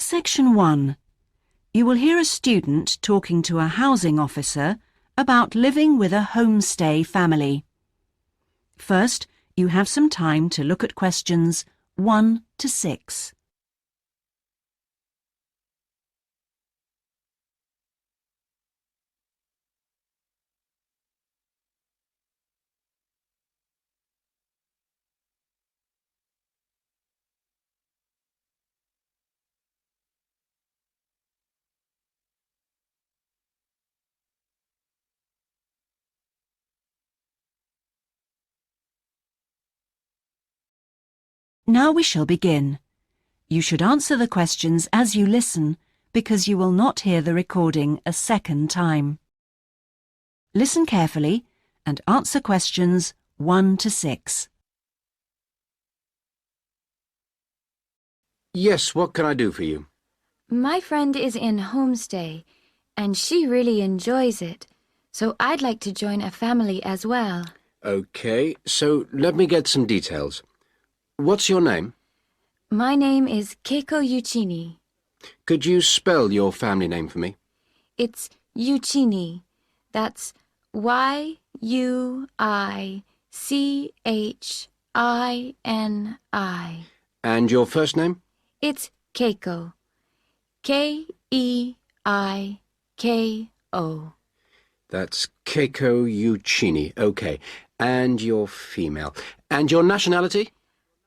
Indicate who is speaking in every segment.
Speaker 1: Section 1. You will hear a student talking to a housing officer about living with a homestay family. First, you have some time to look at questions 1 to 6. Now we shall begin. You should answer the questions as you listen because you will not hear the recording a second time. Listen carefully and answer questions 1 to 6.
Speaker 2: Yes, what can I do for you?
Speaker 3: My friend is in homestay, and she really enjoys it, so I'd like to join a family as well.
Speaker 2: Okay, so let me get some details. What's your name?
Speaker 3: My name is Keiko Yuchini.
Speaker 2: Could you spell your family name for me?
Speaker 3: It's Yuchini. That's Y-U-I-C-H-I-N-I.
Speaker 2: And your first name?
Speaker 3: It's Keiko. K-E-I-K-O.
Speaker 2: That's Keiko Yuchini. Okay, and you're female. And your nationality?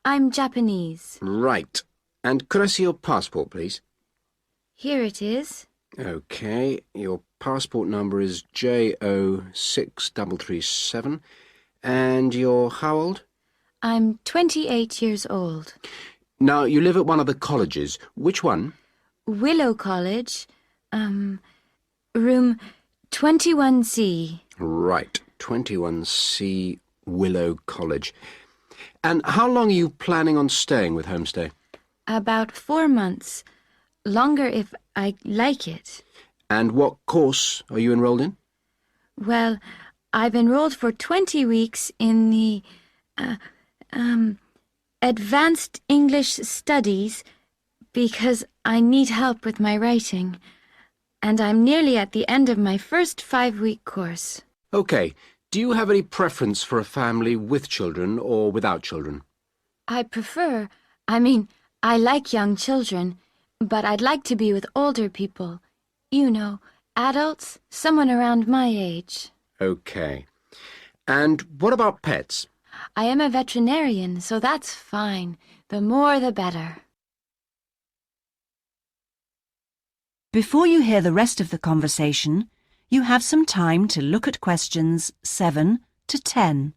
Speaker 3: I'm Japanese.
Speaker 2: Right. And could I see your passport, please?
Speaker 3: Here it is.
Speaker 2: Okay, your passport number is JO6337. And you're how old?
Speaker 3: I'm 28 years old.
Speaker 2: Now, you live at one of the colleges. Which one?
Speaker 3: Willow College, room 21C.
Speaker 2: Right, 21C Willow College. And how long are you planning on staying with Homestay?
Speaker 3: About 4 months. Longer if I like it.
Speaker 2: And what course are you enrolled in?
Speaker 3: Well, I've enrolled for 20 weeks in the, Advanced English Studies because I need help with my writing. And I'm nearly at the end of my first 5-week course.
Speaker 2: Okay. Do you have any preference for a family with children or without children?
Speaker 3: I like young children, but I'd like to be with older people. You know, adults, someone around my age.
Speaker 2: Okay. And what about pets?
Speaker 3: I am a veterinarian, so that's fine. The more the better.
Speaker 1: Before you hear the rest of the conversation, you have some time to look at questions 7 to 10.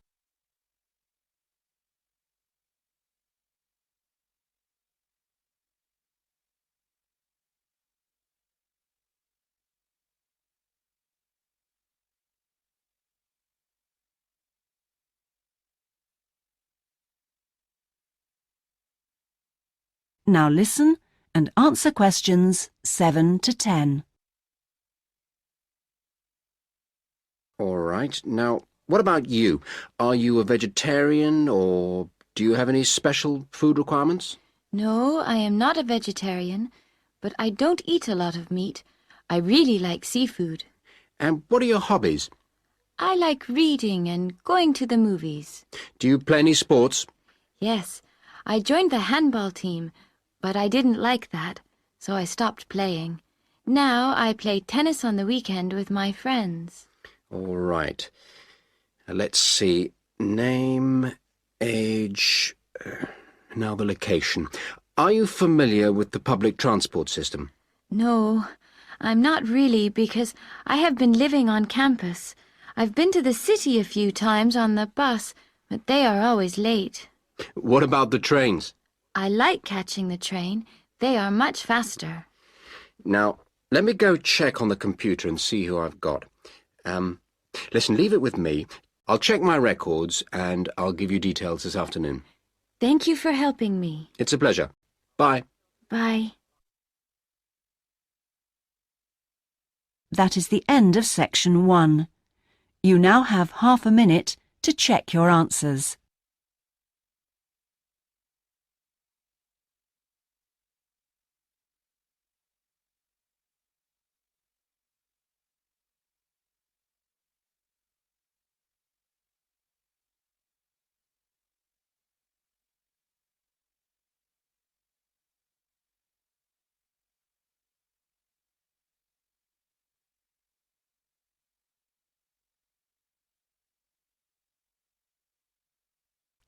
Speaker 1: Now listen and answer questions 7 to 10.
Speaker 2: All right. Now, what about you? Are you a vegetarian or do you have any special food requirements?
Speaker 3: No, I am not a vegetarian, but I don't eat a lot of meat. I really like seafood.
Speaker 2: And what are your hobbies?
Speaker 3: I like reading and going to the movies.
Speaker 2: Do you play any sports?
Speaker 3: Yes, I joined the handball team, but I didn't like that, so I stopped playing. Now I play tennis on the weekend with my friends.
Speaker 2: All right. Let's see. Name, age, now the location. Are you familiar with the public transport system?
Speaker 3: No, I'm not really because I have been living on campus. I've been to the city a few times on the bus, but they are always late.
Speaker 2: What about the trains?
Speaker 3: I like catching the train. They are much faster.
Speaker 2: Now, let me go check on the computer and see who I've got. Listen, leave it with me. I'll check my records and I'll give you details this afternoon.
Speaker 3: Thank you for helping me.
Speaker 2: It's a pleasure. Bye.
Speaker 3: Bye.
Speaker 1: That is the end of section 1. You now have half a minute to check your answers.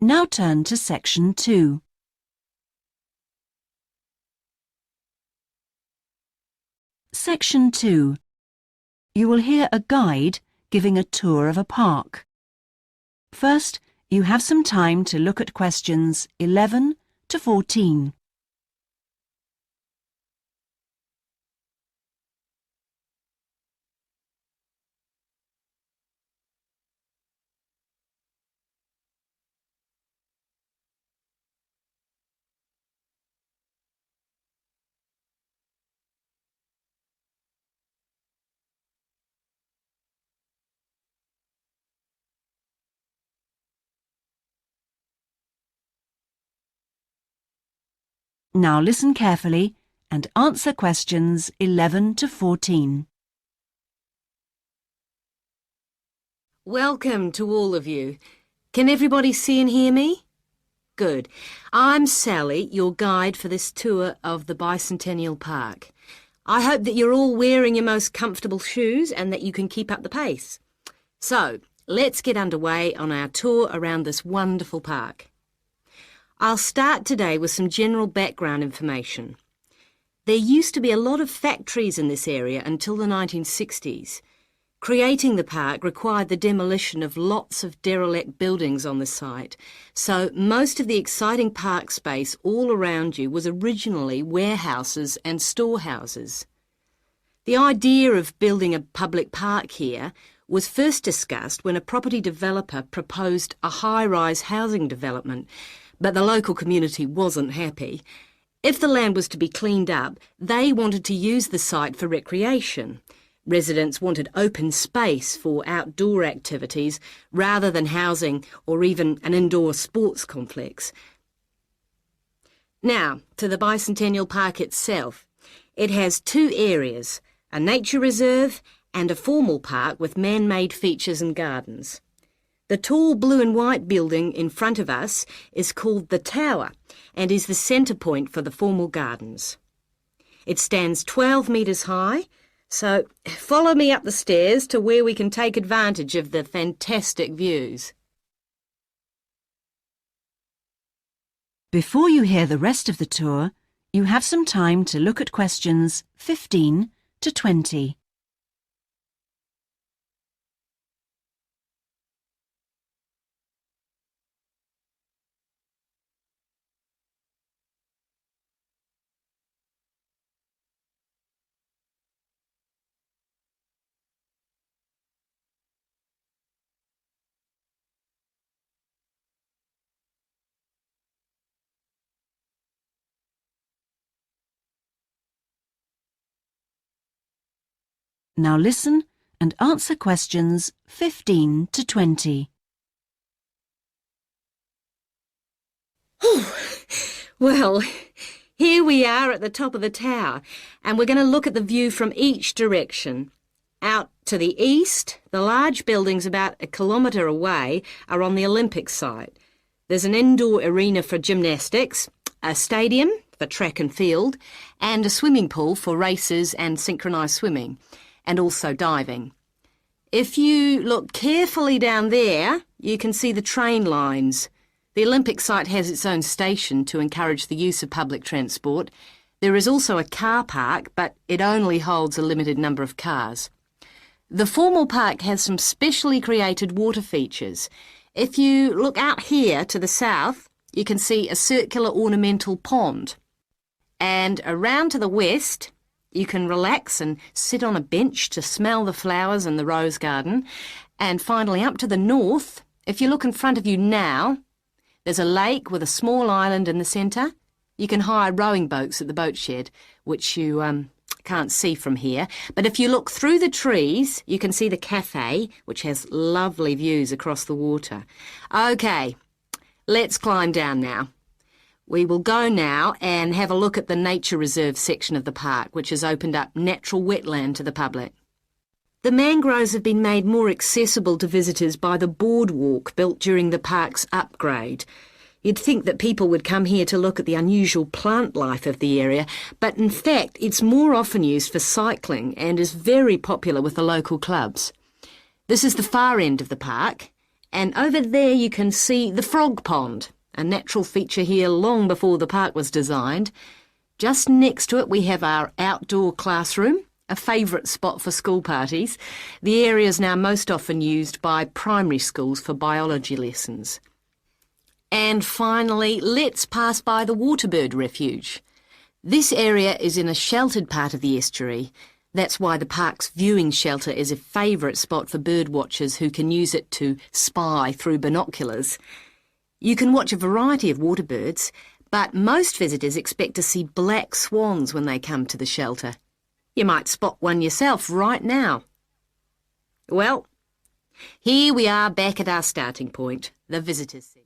Speaker 1: Now turn to Section 2. Section 2. You will hear a guide giving a tour of a park. First, you have some time to look at questions 11 to 14. Now listen carefully and answer questions 11 to 14.
Speaker 4: Welcome to all of you. Can everybody see and hear me? Good. I'm Sally, your guide for this tour of the Bicentennial Park. I hope that you're all wearing your most comfortable shoes and that you can keep up the pace. So, let's get underway on our tour around this wonderful park. I'll start today with some general background information. There used to be a lot of factories in this area until the 1960s. Creating the park required the demolition of lots of derelict buildings on the site, so most of the exciting park space all around you was originally warehouses and storehouses. The idea of building a public park here was first discussed when a property developer proposed a high-rise housing development, but the local community wasn't happy. If the land was to be cleaned up, they wanted to use the site for recreation. Residents wanted open space for outdoor activities rather than housing or even an indoor sports complex. Now, to the Bicentennial Park itself. It has two areas, a nature reserve and a formal park with man-made features and gardens. The tall blue and white building in front of us is called the Tower and is the centre point for the formal gardens. It stands 12 metres high, so follow me up the stairs to where we can take advantage of the fantastic views.
Speaker 1: Before you hear the rest of the tour, you have some time to look at questions 15 to 20. Now listen and answer questions 15 to 20.
Speaker 4: Well, here we are at the top of the tower, and we're going to look at the view from each direction. Out to the east, the large buildings about 1 kilometre away are on the Olympic site. There's an indoor arena for gymnastics, a stadium for track and field, and a swimming pool for races and synchronised swimming, and also diving. If you look carefully down there, you can see the train lines. The Olympic site has its own station to encourage the use of public transport. There is also a car park, but it only holds a limited number of cars. The formal park has some specially created water features. If you look out here to the south, you can see a circular ornamental pond. And around to the west, you can relax and sit on a bench to smell the flowers in the rose garden. And finally, up to the north, if you look in front of you now, there's a lake with a small island in the centre. You can hire rowing boats at the boat shed, which you can't see from here. But if you look through the trees, you can see the cafe, which has lovely views across the water. OK, let's climb down now. We will go now and have a look at the nature reserve section of the park, which has opened up natural wetland to the public. The mangroves have been made more accessible to visitors by the boardwalk built during the park's upgrade. You'd think that people would come here to look at the unusual plant life of the area, but in fact it's more often used for cycling and is very popular with the local clubs. This is the far end of the park, And over there you can see the frog pond, a natural feature here long before the park was designed. Just next to it we have our outdoor classroom, a favourite spot for school parties. The area is now most often used by primary schools for biology lessons. And finally, let's pass by the waterbird refuge. This area is in a sheltered part of the estuary. That's why the park's viewing shelter is a favourite spot for bird watchers who can use it to spy through binoculars. You can watch a variety of waterbirds, but most visitors expect to see black swans when they come to the shelter. You might spot one yourself right now. Well, here we are back at our starting point, the Visitors Centre.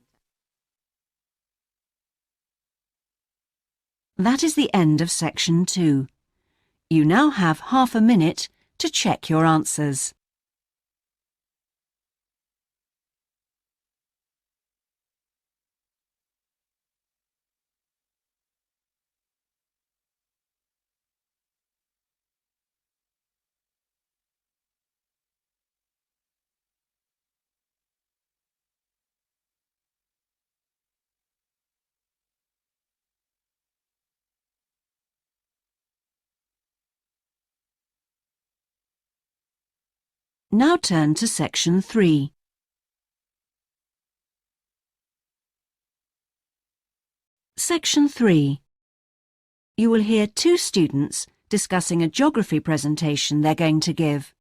Speaker 1: That is the end of section 2. You now have half a minute to check your answers. Now turn to section 3. Section 3. You will hear two students discussing a geography presentation they're going to give.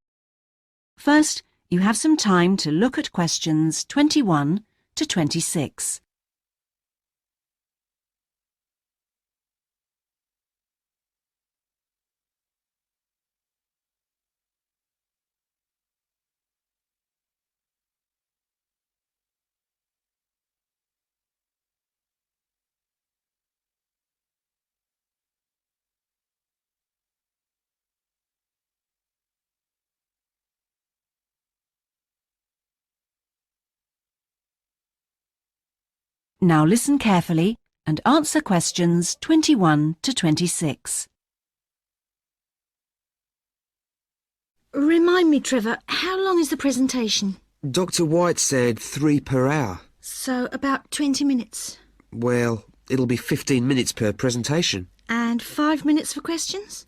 Speaker 1: First, you have some time to look at questions 21 to 26. Now listen carefully and answer questions 21 to 26.
Speaker 5: Remind me, Trevor, how long is the presentation?
Speaker 6: Dr. White said 3 per hour.
Speaker 5: So about 20 minutes.
Speaker 6: Well, it'll be 15 minutes per presentation.
Speaker 5: And 5 minutes for questions?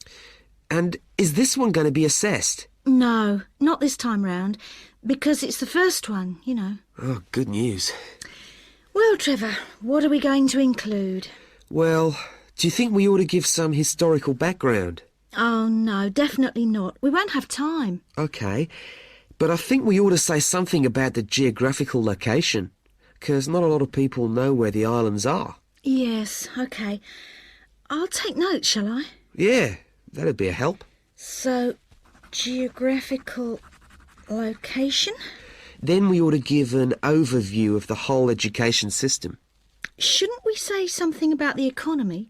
Speaker 6: And is this one going to be assessed?
Speaker 5: No, not this time round, because it's the first one, you know.
Speaker 6: Oh, good news.
Speaker 5: Well, Trevor, what are we going to include?
Speaker 6: Well, do you think we ought to give some historical background?
Speaker 5: Oh, no, definitely not. We won't have time.
Speaker 6: OK, but I think we ought to say something about the geographical location, because not a lot of people know where the islands are.
Speaker 5: Yes, OK. I'll take notes, shall I?
Speaker 6: Yeah, that'd be a help.
Speaker 5: So, geographical location?
Speaker 6: Then we ought to give an overview of the whole education system.
Speaker 5: Shouldn't we say something about the economy?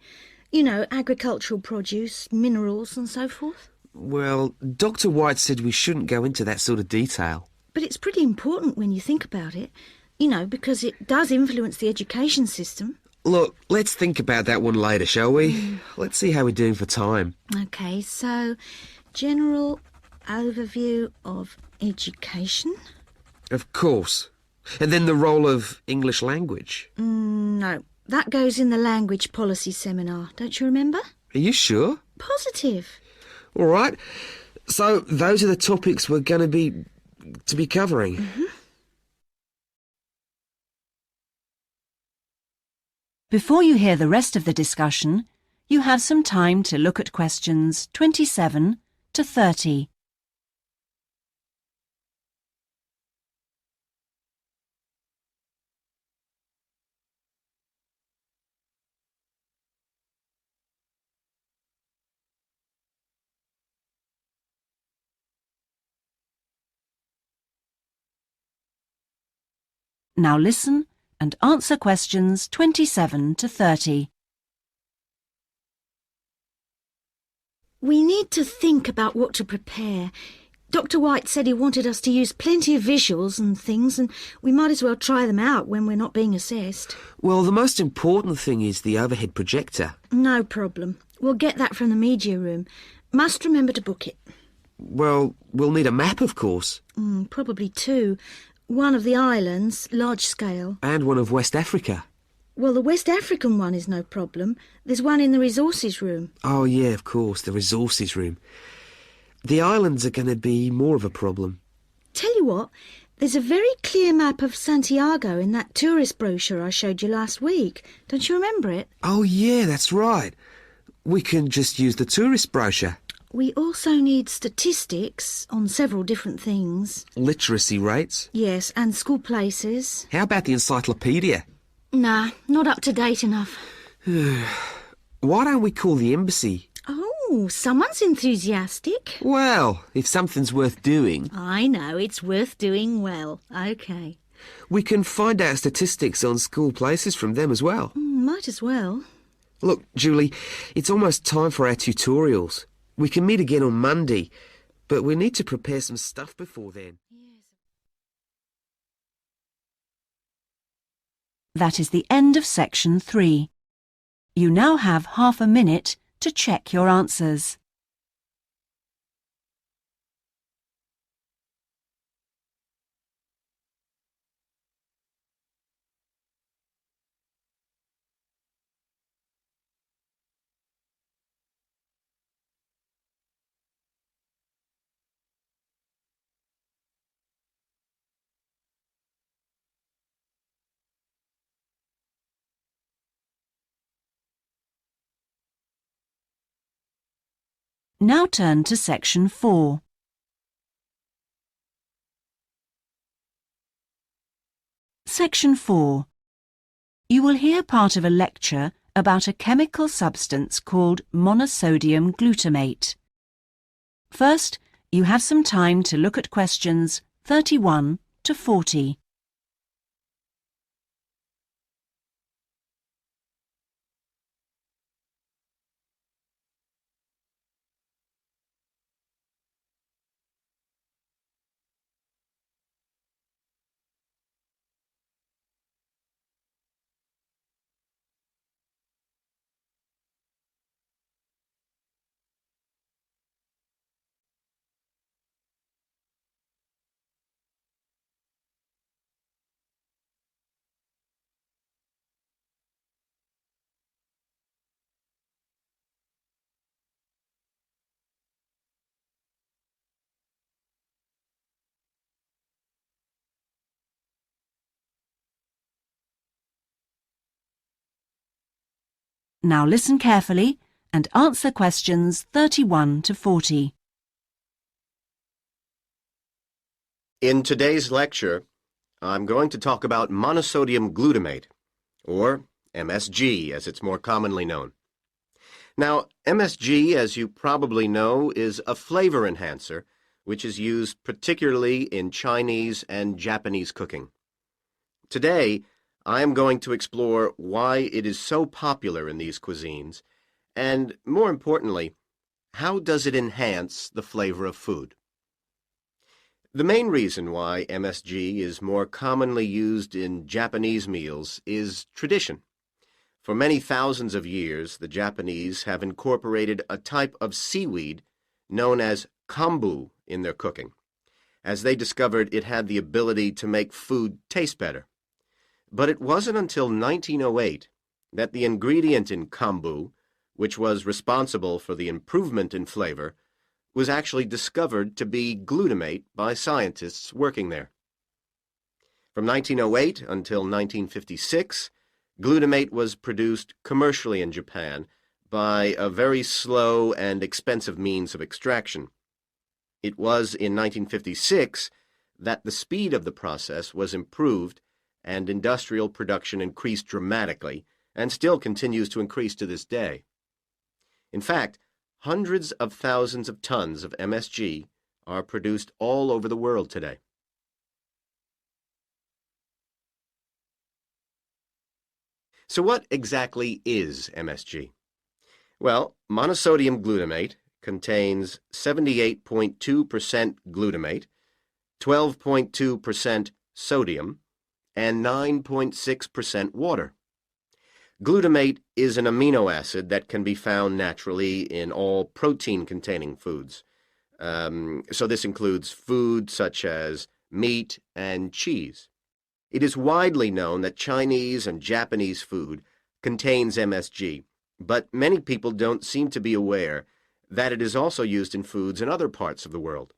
Speaker 5: You know, agricultural produce, minerals and so forth?
Speaker 6: Well, Dr. White said we shouldn't go into that sort of detail.
Speaker 5: But it's pretty important when you think about it, you know, because it does influence the education system.
Speaker 6: Look, let's think about that one later, shall we? Let's see how we're doing for time.
Speaker 5: OK, so general overview of education.
Speaker 6: Of course. And then the role of English language.
Speaker 5: No, that goes in the language policy seminar, don't you remember?
Speaker 6: Are you sure?
Speaker 5: Positive.
Speaker 6: All right. So those are the topics we're going to be covering.
Speaker 5: Mm-hmm.
Speaker 1: Before you hear the rest of the discussion, you have some time to look at questions 27 to 30. Now listen and answer questions 27 to 30.
Speaker 5: We need to think about what to prepare. Dr. White said he wanted us to use plenty of visuals and things, and we might as well try them out when we're not being assessed.
Speaker 6: Well, the most important thing is the overhead projector.
Speaker 5: No problem. We'll get that from the media room. Must remember to book it.
Speaker 6: Well, we'll need a map, of course.
Speaker 5: Probably 2. One of the islands, large scale.
Speaker 6: And one of West Africa.
Speaker 5: Well, the West African one is no problem. There's one in the resources room.
Speaker 6: Oh, yeah, of course, the resources room. The islands are going to be more of a problem.
Speaker 5: Tell you what, there's a very clear map of Santiago in that tourist brochure I showed you last week. Don't you remember it?
Speaker 6: Oh, yeah, that's right. We can just use the tourist brochure.
Speaker 5: We also need statistics on several different things.
Speaker 6: Literacy rates.
Speaker 5: Yes, and school places.
Speaker 6: How about the encyclopedia?
Speaker 5: Nah, not up to date enough.
Speaker 6: Why don't we call the embassy?
Speaker 5: Oh, someone's enthusiastic.
Speaker 6: Well, if something's worth doing,
Speaker 5: I know, it's worth doing well. OK.
Speaker 6: we can find out statistics on school places from them as well.
Speaker 5: Might as well.
Speaker 6: Look, Julie, it's almost time for our tutorials. We can meet again on Monday, but we need to prepare some stuff before then.
Speaker 1: That is the end of section 3. You now have half a minute to check your answers. Now turn to section 4. Section 4. You will hear part of a lecture about a chemical substance called monosodium glutamate. First, you have some time to look at questions 31 to 40. Now listen carefully and answer questions 31 to 40.
Speaker 2: In today's lecture, I'm going to talk about monosodium glutamate, or MSG as it's more commonly known. Now, MSG, as you probably know, is a flavor enhancer which is used particularly in Chinese and Japanese cooking. Today, I am going to explore why it is so popular in these cuisines, and more importantly, how does it enhance the flavor of food? The main reason why MSG is more commonly used in Japanese meals is tradition. For many thousands of years, the Japanese have incorporated a type of seaweed known as kombu in their cooking, as they discovered it had the ability to make food taste better. But it wasn't until 1908 that the ingredient in kombu, which was responsible for the improvement in flavor, was actually discovered to be glutamate by scientists working there. From 1908 until 1956, glutamate was produced commercially in Japan by a very slow and expensive means of extraction. It was in 1956 that the speed of the process was improved and industrial production increased dramatically and still continues to increase to this day. In fact, hundreds of thousands of tons of MSG are produced all over the world today. So what exactly is MSG? Well, monosodium glutamate contains 78.2% glutamate, 12.2% sodium, and 9.6% water. Glutamate is an amino acid that can be found naturally in all protein-containing foods. So this includes food such as meat, and cheese. It is widely known that Chinese and Japanese food contains MSG, but many people don't seem to be aware that it is also used in foods in other parts of the world.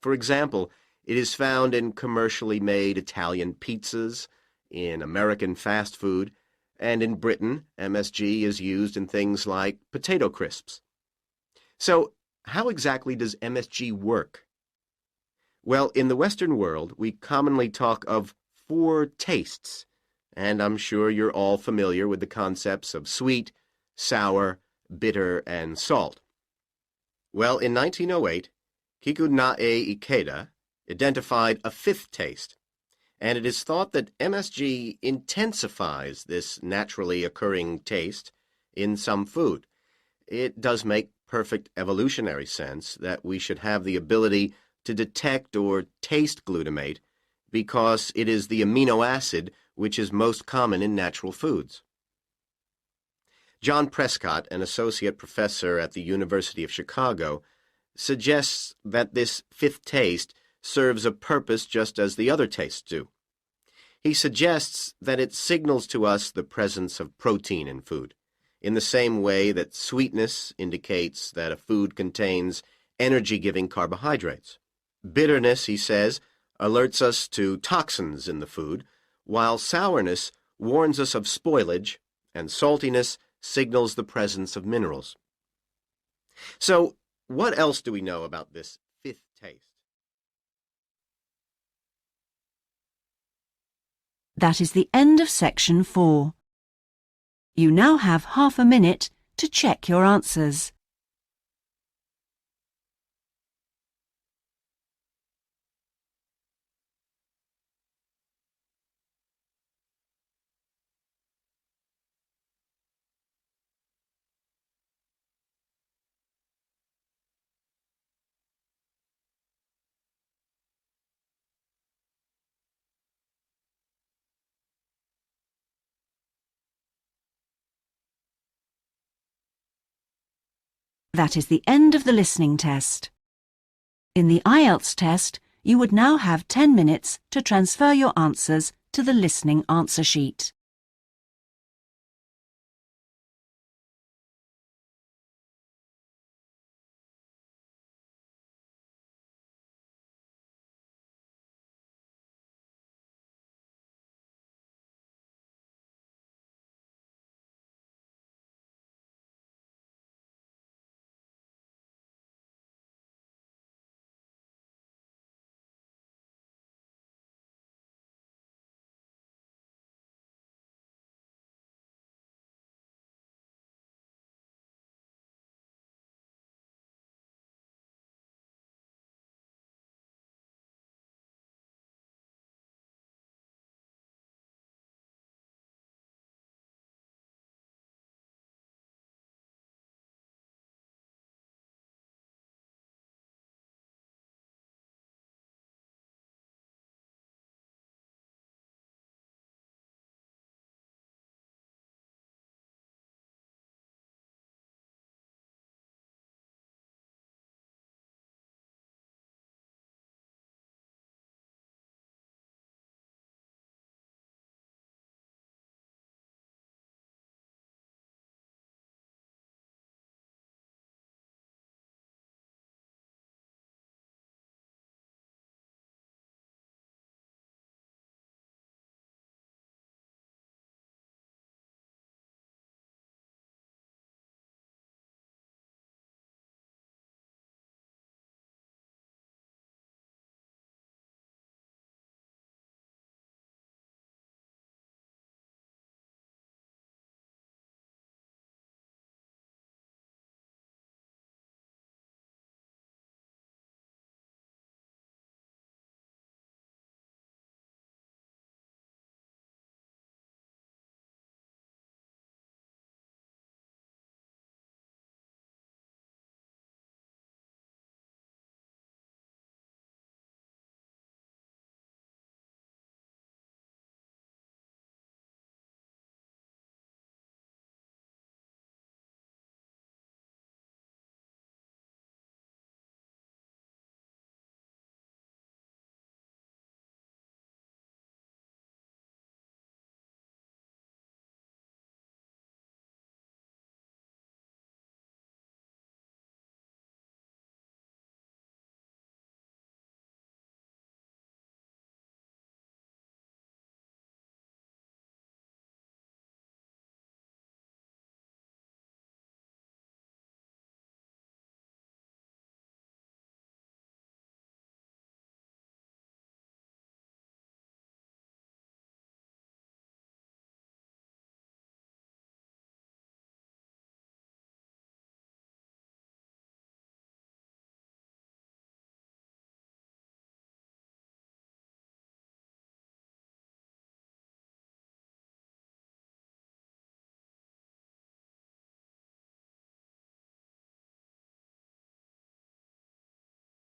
Speaker 2: For example, it is found in commercially made Italian pizzas, in American fast food, and in Britain, MSG is used in things like potato crisps. So, how exactly does MSG work? Well, in the Western world, we commonly talk of 4 tastes, and I'm sure you're all familiar with the concepts of sweet, sour, bitter, and salt. Well, in 1908, Kikunae Ikeda identified a 5th taste, and it is thought that MSG intensifies this naturally occurring taste in some food. It does make perfect evolutionary sense that we should have the ability to detect or taste glutamate because it is the amino acid which is most common in natural foods. John Prescott, an associate professor at the University of Chicago, suggests that this 5th taste serves a purpose just as the other tastes do. He suggests that it signals to us the presence of protein in food, in the same way that sweetness indicates that a food contains energy-giving carbohydrates. Bitterness, he says, alerts us to toxins in the food, while sourness warns us of spoilage, and saltiness signals the presence of minerals. So, what else do we know about this 5th taste?
Speaker 1: That is the end of section 4. You now have half a minute to check your answers. That is the end of the listening test. In the IELTS test, you would now have 10 minutes to transfer your answers to the listening answer sheet.